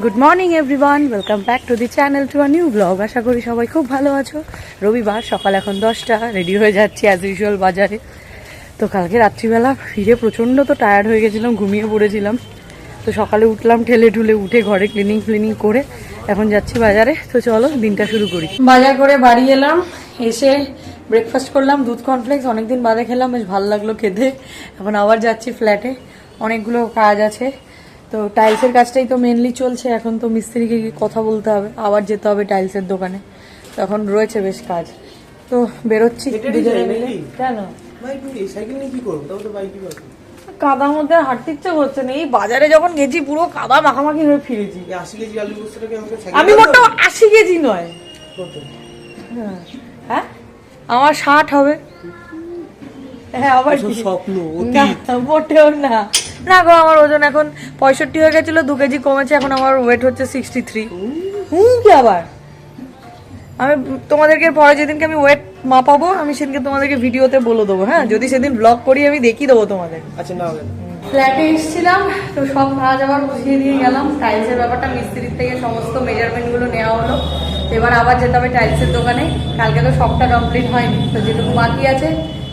Good morning everyone, welcome back to the channel to a new blog. আশা করি সবাই খুব ভালো আছো। রবিবার সকাল এখন 10টা, রেডি হয়ে যাচ্ছি অ্যাজ ইউজুয়াল বাজারে। তো কালকে রাত্রিবেলা ফিরে প্রচণ্ড তো টায়ার্ড হয়ে গেছিলাম, ঘুমিয়ে পড়েছিলাম। তো সকালে উঠলাম, ঠেলে ঠুলে উঠে ঘরে ক্লিনিং করে এখন যাচ্ছি বাজারে। তো চলো দিনটা শুরু করি। বাজার করে বাড়ি এলাম, এসে ব্রেকফাস্ট করলাম, দুধ কর্নফ্লেক্স অনেকদিন বাদে খেলাম, বেশ ভালো লাগলো খেতে। এখন আবার যাচ্ছি ফ্ল্যাটে, অনেকগুলো কাজ আছে। তো টাইলসের কাজটাই তো মেনলি চলছে এখন। তো মিস্ত্রিকে কথা বলতে হবে, আবার যেতে হবে টাইলসের দোকানে। তো এখন রয়েছে বেশ কাজ। তো বেরোচ্ছি দুজনে মিলে। কেন কাদার মধ্যে হাঁটতে ইচ্ছে করছে না। এই বাজারে যখন গেছি পুরো কাদা মাখামাখি হয়ে ফিরেছি। আমি মোটেও 80 কেজি নয়, হ্যাঁ আমার 60 হবে। হ্যাঁ আবার স্বপ্ন মোটেও না। না গো, আমার ওজন এখন 65 হয়ে গেছিল, 2 কেজি কমেছে। এখন আমার ওয়েট হচ্ছে 63। কি আবার আমি তোমাদেরকে পরে যেদিনকে আমি ওয়েট মাপাবো আমি সেদিনকে তোমাদেরকে ভিডিওতে বলে দেবো। হ্যাঁ, যদি সেদিন ব্লগ করি আমি দেখিয়ে দেবো তোমাদের। আচ্ছা না, ফ্ল্যাটে এসেছিলাম তো সব কাজ আবার বুঝিয়ে দিয়ে গেলাম। টাইলসের ব্যাপারটা মিস্ত্রির থেকে সমস্ত মেজারমেন্টগুলো নেওয়া হলো। এবার আবার যেতে হবে টাইলসের দোকানে। কালকে তো সবটা কমপ্লিট হয়নি, তো যেটুকু বাকি আছে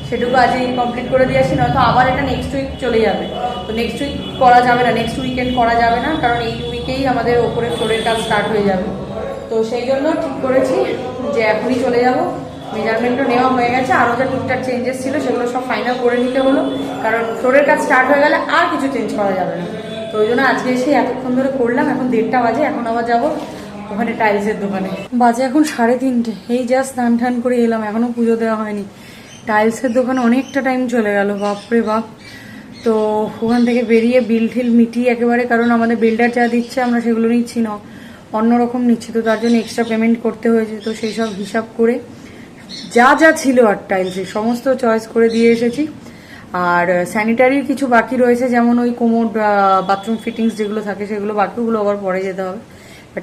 সেটুকু আজই কমপ্লিট করে দিয়ে আসি, নয়তো আবার এটা নেক্সট উইক চলে যাবে। তো নেক্সট উইক করা যাবে না, নেক্সট উইকেন্ড করা যাবে না, কারণ এই উইকেই আমাদের ওপরে ফ্লোরের কাজ স্টার্ট হয়ে যাবে। তো সেই জন্য ঠিক করেছি যে এখনই চলে যাব। মেজারমেন্টও নেওয়া হয়ে গেছে, আরও যা টুকটাক চেঞ্জেস ছিল সেগুলো সব ফাইনাল করে নিতে হলো, কারণ ফ্লোরের কাজ স্টার্ট হয়ে গেলে আর কিছু চেঞ্জ করা যাবে না। তো ওই জন্য আজকে এসে এতক্ষণ ধরে করলাম। এখন 1:30 বাজে, এখন আবার যাবো ওখানে টাইলসের দোকানে। বাজে এখন 3:30। এই জাস্ট স্নান টান করে এলাম, এখনও পুজো দেওয়া হয়নি। টাইলসের দোকানে অনেকটা টাইম চলে গেল, বাপরে বাপ। তো ওখান থেকে বেরিয়ে বিল ঠিল মিটিয়ে একেবারে, কারণ আমাদের বিল্ডার যা দিচ্ছে আমরা সেগুলো নিচ্ছি না, অন্যরকম নিচ্ছি। তো তার জন্য এক্সট্রা পেমেন্ট করতে হয়েছে। তো সেই সব হিসাব করে যা যা ছিল আর টাইলসে সমস্ত চয়েস করে দিয়ে এসেছি। আর স্যানিটারির কিছু বাকি রয়েছে, যেমন ওই কোমোড, বাথরুম ফিটিংস যেগুলো থাকে সেগুলো বাকি, ওগুলো আবার পরে যেতে হবে।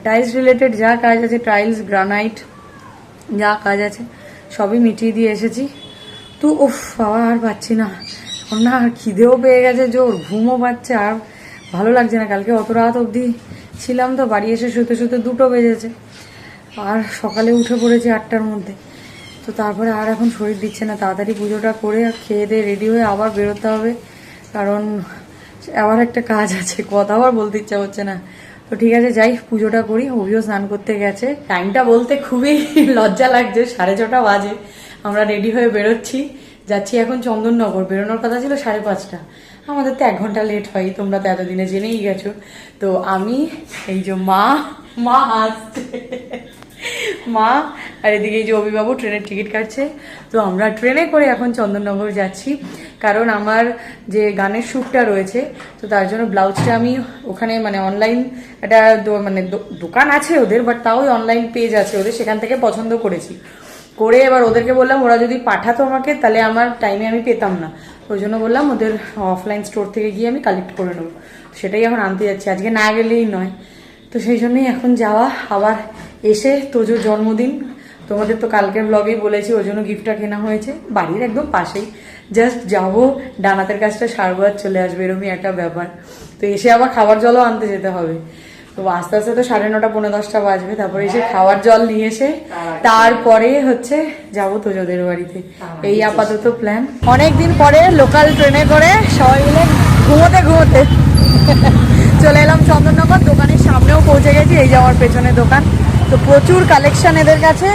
টাইলস রিলেটেড যা কাজ আছে, টাইলস গ্রানাইট যা কাজ আছে সবই মিটিয়ে দিয়ে এসেছি। তো উফ বাবা, আর পাচ্ছি না এখন, না আর খিদেও পেয়ে গেছে জোর, ঘুমও পাচ্ছে, আর ভালো লাগছে না। কালকে অত রাত অবধি ছিলাম, তো বাড়ি এসে শুতে শুতে 2টো বেজেছে। আর সকালে উঠে পড়েছি 8টার মধ্যে। তো তারপরে আর এখন শরীর দিচ্ছে না। তাড়াতাড়ি পুজোটা করে খেয়ে দিয়ে রেডি হয়ে আবার বেরোতে হবে, কারণ আবার একটা কাজ আছে। কথা আবার বলতে ইচ্ছা হচ্ছে না। তো ঠিক আছে, যাই পুজোটা করি। অভিও স্নান করতে গেছে। টাইমটা বলতে খুবই লজ্জা লাগছে, 6:30 বাজে। আমরা রেডি হয়ে বেরোচ্ছি, যাচ্ছি এখন চন্দননগর। বেরোনোর কথা ছিল 5:30। আমাদের তো 1 ঘন্টা লেট হয়, তোমরা তো এতদিনে জেনেই গেছো। তো আমি, এই যে মা আসছে, মা আর এদিকে এই যে অভিবাবু ট্রেনের টিকিট কাটছে। তো আমরা ট্রেনে করে এখন চন্দননগর যাচ্ছি, কারণ আমার যে গানের শ্যুটটা রয়েছে, তো তার জন্য ব্লাউজটা আমি ওখানে মানে অনলাইন একটা মানে দোকান আছে ওদের, বাট তাও অনলাইন পেজ আছে ওদের, সেখান থেকে পছন্দ করেছি। করে এবার ওদেরকে বললাম ওরা যদি পাঠাতো আমাকে, তাহলে আমার টাইমে আমি পেতাম না। ওই জন্য বললাম ওদের অফলাইন স্টোর থেকে গিয়ে আমি কালেক্ট করে নেবো। সেটাই এখন আনতে যাচ্ছি, আজকে না গেলেই নয়। তো সেই জন্যই এখন যাওয়া। আবার এসে তোজোর জন্মদিন, তোমাদের তো কালকের ব্লগেই বলেছি, ওই জন্য গিফটটা কেনা হয়েছে। বাড়ির একদম পাশেই, জাস্ট যাবো, ডানাতের কাজটা সারবো আর চলে আসবে, এরকমই একটা ব্যাপার। তো এসে আবার খাবার জলও আনতে যেতে হবে। তো আস্তে আস্তে তো 9:30 পৌনে 10টা বাজবে। তারপরে এসে খাওয়ার জল নিয়ে এসে তারপরে হচ্ছে যাবো তোজোদের বাড়িতে। এই আপাতত প্ল্যান। অনেকদিন পরে লোকাল ট্রেনে করে সবাই মিলে ঘুমোতে চলে এলাম চন্দননগর। দোকানের সামনেও পৌঁছে গেছি, এই যে আমার পেছনে দোকান। তো প্রচুর কালেকশন এদের কাছে।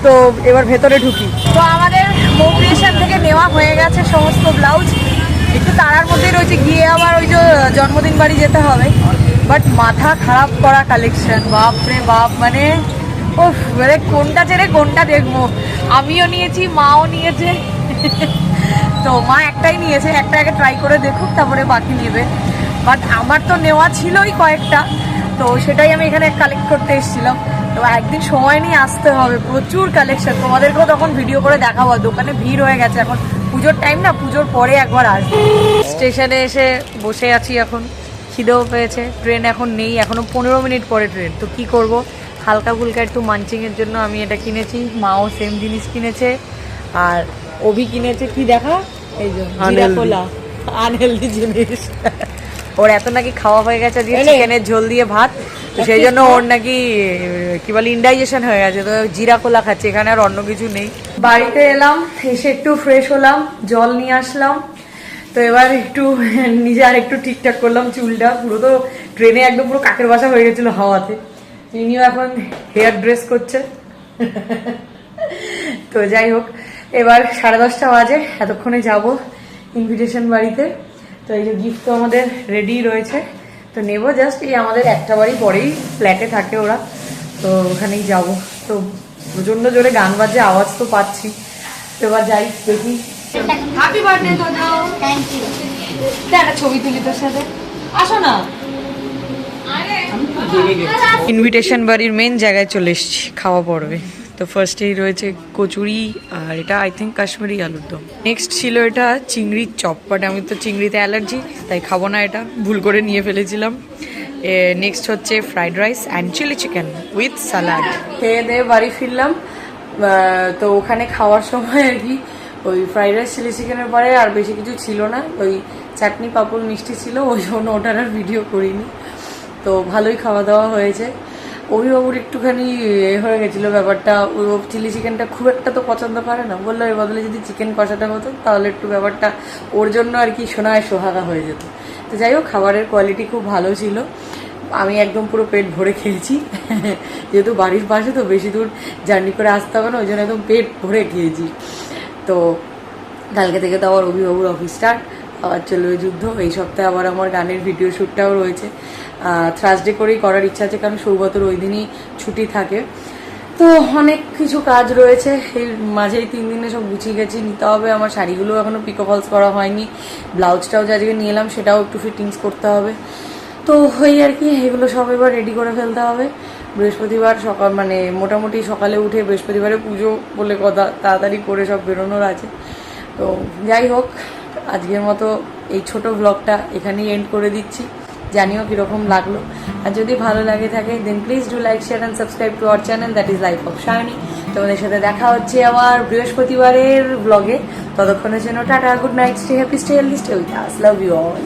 তো এবার ভেতরে ঢুকি। তো আমাদের মোটিভেশন থেকে নেওয়া হয়ে গেছে সমস্ত ব্লাউজ। একটু তাড়ার মধ্যেই রয়েছে, গিয়ে আবার ওই যে জন্মদিন বাড়ি যেতে হবে। বাট মাথা খারাপ করা কালেকশন, বাপরে বাপ, মানে ও মানে কোনটা ছেড়ে কোনটা দেখবো। আমিও নিয়েছি, মাও নিয়েছে। তো মা একটাই নিয়েছে, একটা আগে ট্রাই করে দেখুক, তারপরে বাকি নেবে। বাট আমার তো নেওয়া ছিলই কয়েকটা, তো সেটাই আমি এখানে কালেক্ট করতে এসেছিলাম। তো একদিন সময় নিয়ে আসতে হবে, প্রচুর কালেকশন। তোমাদেরকেও তখন ভিডিও করে দেখাবো। দোকানে ভিড় হয়ে গেছে, এখন পুজোর টাইম না, পুজোর পরে একবার আসবো। স্টেশনে এসে বসে আছি, এখন খিদেও পেয়েছে। ট্রেন এখন নেই, এখনো 15 মিনিট পরে ট্রেন। তো কি করব, হালকা ফুলকা একটু মানচিংয়ের জন্য আমি এটা কিনেছি। মাও সেম জিনিস কিনেছে, আর অভি কিনেছে কি দেখা, এই যে জিরা কোলা, আনহেলদি জিনিস। ওর এত নাকি খাওয়া হয়ে গেছে দিয়ে চিকেনের ঝোল দিয়ে ভাত, তো সেই জন্য ওর নাকি কি বলে ইনডাইজেশন হয়ে গেছে, তো জিরা কোলা খাচ্ছে, এখানে আর অন্য কিছু নেই। বাড়িতে এলাম, এসে একটু ফ্রেশ হলাম, জল নিয়ে আসলাম, তো এবার একটু নিজে আর একটু ঠিকঠাক করলাম চুলটা, পুরো তো ট্রেনে একদম পুরো কাকের বাসা হয়ে গেছিল হাওয়াতে। ইনিও এখন হেয়ার ড্রেস করছে। তো যাই হোক, এবার 10:30 বাজে, এতক্ষণে যাব ইনভিটেশন বাড়িতে। তো এই যে গিফট তো আমাদের রেডি রয়েছে, তো নেবো জাস্ট, এই আমাদের একটা বাড়ি পরেই ফ্ল্যাটে থাকে ওরা, তো ওখানেই যাব। তো প্রচন্ড জোরে গান বাজে, আওয়াজ তো পাচ্ছি, তো এবার যাই দেখি। Happy birthday Tojo, thank you. একটা ছবি তুলি তোর সাথে, আসো না। ইনভিটেশন বাড়ির মেন জায়গায় চলে এসেছি, খাওয়া পড়বে। তো ফার্স্টেই রয়েছে কচুরি, আর এটা আই থিঙ্ক কাশ্মীরি আলুর দম। নেক্সট ছিল এটা চিংড়ির চপ, বাট আমি তো চিংড়িতে অ্যালার্জি, তাই খাবো না, এটা ভুল করে নিয়ে ফেলেছিলাম। নেক্সট হচ্ছে fried rice and chilli chicken with salad. খেয়ে দিয়ে বাড়ি ফিরলাম, তো ওখানে খাওয়ার সময় আর কি ওই ফ্রাইড রাইস চিলি চিকেনের পরে আর বেশি কিছু ছিল না, ওই চাটনি পাঁপড় মিষ্টি ছিল, ওই জন্য ওটার আর ভিডিও করিনি। তো ভালোই খাওয়া দাওয়া হয়েছে। অভিবাবুর একটুখানি হয়ে গেছিলো ব্যাপারটা, ও চিলি চিকেনটা খুব একটা তো পছন্দ করে না, বললো এর বদলে যদি চিকেন কষাটা হতো তাহলে একটু ব্যাপারটা ওর জন্য আর কি সোনায় সোহাগা হয়ে যেত। তো যাই হোক, খাবারের কোয়ালিটি খুব ভালো ছিল, আমি একদম পুরো পেট ভরে খেয়েছি। যেহেতু বাড়ির পাশে তো বেশি দূর জার্নি করে আসতে হবে না, ওই জন্য একদম পেট ভরে খেয়েছি। তো কালকে থেকে তো আবার অভিবাবুর অফিস স্টার্ট, আবার চলবে যুদ্ধ। এই সপ্তাহে আবার আমার গানের ভিডিও শ্যুটটাও রয়েছে, থার্সডে করেই করার ইচ্ছা আছে, কারণ সৌগতর ওই দিনই ছুটি থাকে। তো অনেক কিছু কাজ রয়েছে, এই মাঝেই 3 দিনে সব গুছিয়ে গেছি, নিতে হবে। আমার শাড়িগুলো এখনও পিকো ফলস করা হয়নি, ব্লাউজটাও যে আজকে নিয়ে এলাম সেটাও একটু ফিটিংস করতে হবে। তো ওই আর কি, এগুলো সব এবার রেডি করে ফেলতে হবে। বৃহস্পতিবার সকাল, মানে মোটামুটি সকালে উঠে, বৃহস্পতিবারে পুজো বলে কথা, তাড়াতাড়ি করে সব বেরোনোর আছে। তো যাই হোক, আজকের মতো এই ছোট ব্লগটা এখানেই এন্ড করে দিচ্ছি। জানিও কীরকম লাগলো, আর যদি ভালো লাগে থাকে then please do like, share and subscribe to our channel, that is life of Shayni. তোমাদের সাথে দেখা হচ্ছে আবার বৃহস্পতিবারের ব্লগে। ততক্ষণের জন্য ta-ta, good night, stay happy, stay healthy, stay with us, love you all.